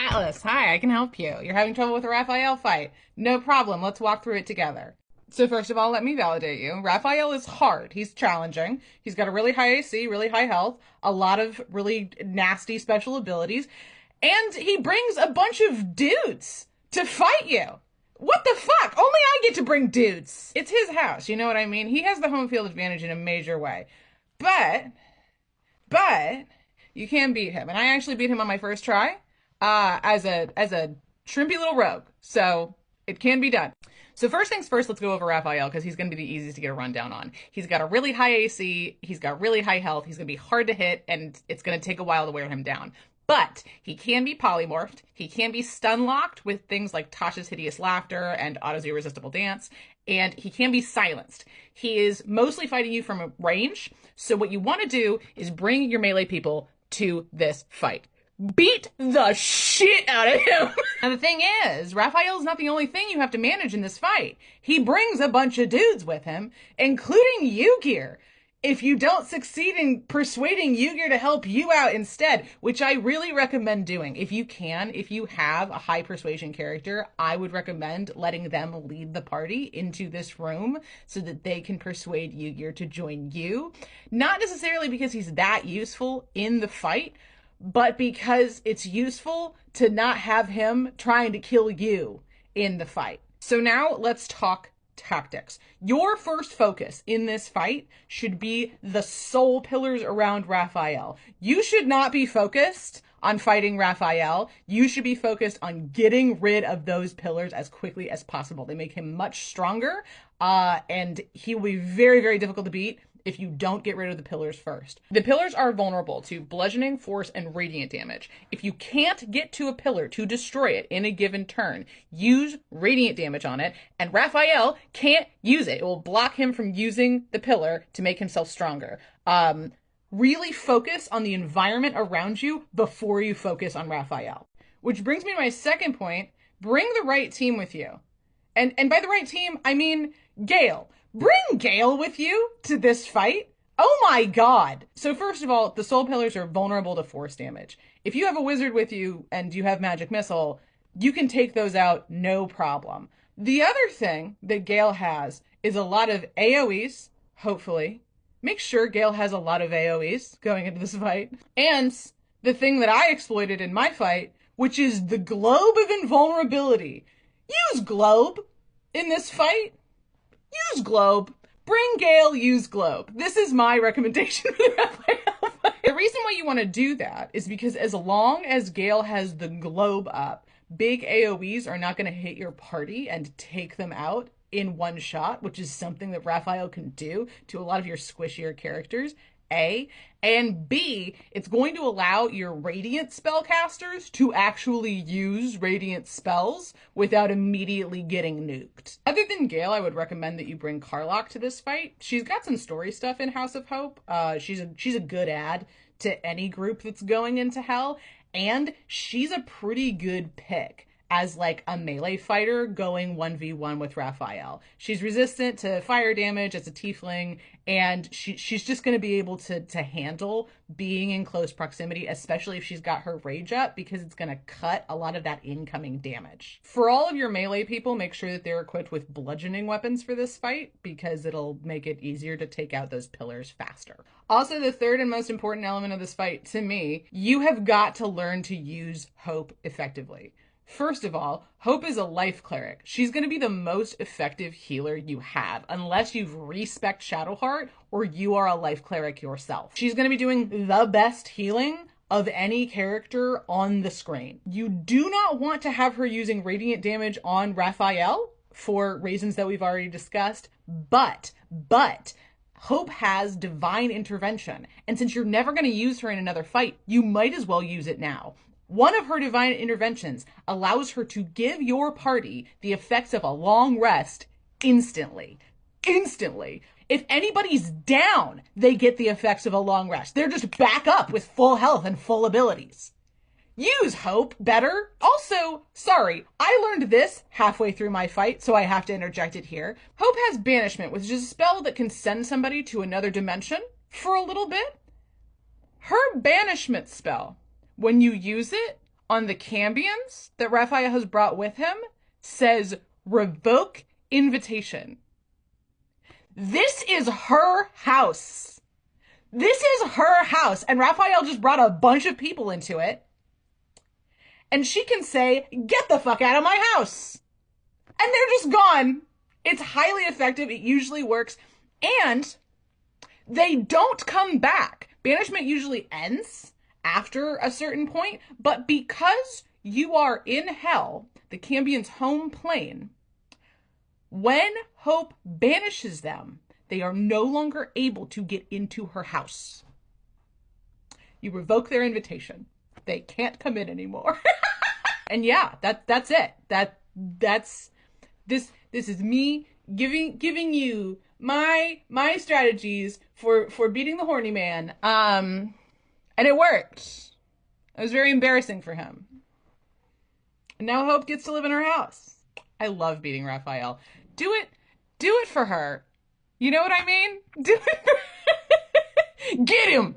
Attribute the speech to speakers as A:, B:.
A: Atlas, hi, I can help you. You're having trouble with a Raphael fight. No problem, let's walk through it together. So first of all, let me validate you. Raphael is hard. He's challenging. He's got a really high AC, really high health, a lot of really nasty special abilities, and he brings a bunch of dudes to fight you. What the fuck? Only I get to bring dudes. It's his house, you know what I mean? He has the home field advantage in a major way. But, you can beat him. And I actually beat him on my first try, as a shrimpy little rogue. So it can be done. So first things first, let's go over Raphael because he's going to be the easiest to get a rundown on. He's got a really high AC, he's got really high health, he's going to be hard to hit, and it's going to take a while to wear him down. But he can be polymorphed, he can be stun locked with things like Tasha's Hideous Laughter and Otto's Irresistible Dance, and he can be silenced. He is mostly fighting you from a range, so what you want to do is bring your melee people to this fight. Beat the shit out of him. And the thing is, Raphael's not the only thing you have to manage in this fight. He brings a bunch of dudes with him, including Yu-Gear. If you don't succeed in persuading Yu-Gear to help you out instead, which I really recommend doing, if you have a high persuasion character, I would recommend letting them lead the party into this room so that they can persuade Yu-Gear to join you. Not necessarily because he's that useful in the fight, but because it's useful to not have him trying to kill you in the fight. So now let's talk tactics. Your first focus in this fight should be the soul pillars around Raphael. You should not be focused on fighting Raphael. You should be focused on getting rid of those pillars as quickly as possible. They make him much stronger, and he will be very, very difficult to beat if you don't get rid of the pillars first. The pillars are vulnerable to bludgeoning, force, and radiant damage. If you can't get to a pillar to destroy it in a given turn, use radiant damage on it, and Raphael can't use it. It will block him from using the pillar to make himself stronger. Really focus on the environment around you before you focus on Raphael. Which brings me to my second point, bring the right team with you. And by the right team, I mean Gale. Bring Gale with you to this fight. Oh my god. So first of all, the soul pillars are vulnerable to force damage. If you have a wizard with you and you have magic missile, you can take those out no problem. The other thing that Gale has is a lot of AoEs, hopefully. Make sure Gale has a lot of AoEs going into this fight. And the thing that I exploited in my fight, which is the globe of invulnerability. Use globe in this fight. Use globe. Bring Gale, use globe. This is my recommendation for the Raphael fight. The reason why you want to do that is because as long as Gale has the globe up, big AoEs are not going to hit your party and take them out in one shot, which is something that Raphael can do to a lot of your squishier characters. A, and B, it's going to allow your radiant spellcasters to actually use radiant spells without immediately getting nuked. Other than Gale, I would recommend that you bring Karlach to this fight. She's got some story stuff in House of Hope. She's a good add to any group that's going into hell, and she's a pretty good pick as like a melee fighter going 1v1 with Raphael. She's resistant to fire damage as a tiefling, and she's just going to be able to handle being in close proximity, especially if she's got her rage up, because it's going to cut a lot of that incoming damage. For all of your melee people, make sure that they're equipped with bludgeoning weapons for this fight, because it'll make it easier to take out those pillars faster. Also, the third and most important element of this fight, to me, you have got to learn to use Hope effectively. First of all, Hope is a life cleric. She's going to be the most effective healer you have, unless you've respect Shadowheart or you are a life cleric yourself. She's going to be doing the best healing of any character on the screen. You do not want to have her using radiant damage on Raphael for reasons that we've already discussed, but Hope has divine intervention, and since you're never going to use her in another fight, you might as well use it now. One of her divine interventions allows her to give your party the effects of a long rest instantly. Instantly. If anybody's down, they get the effects of a long rest. They're just back up with full health and full abilities. Use Hope better. Also, sorry, I learned this halfway through my fight, so I have to interject it here. Hope has Banishment, which is a spell that can send somebody to another dimension for a little bit. Her Banishment spell, when you use it, on the cambions that Raphael has brought with him says revoke invitation. This is her house. This is her house. And Raphael just brought a bunch of people into it. And she can say, get the fuck out of my house. And they're just gone. It's highly effective. It usually works. And they don't come back. Banishment usually ends after a certain point. But because you are in hell, the Cambion's home plane, when Hope banishes them, they are no longer able to get into her house. You revoke their invitation. They can't come in anymore. And yeah, that's it. That's this is me giving you my strategies for beating the horny man. And it worked. It was very embarrassing for him. And now Hope gets to live in her house. I love beating Raphael. Do it for her. You know what I mean? Do it. Get him.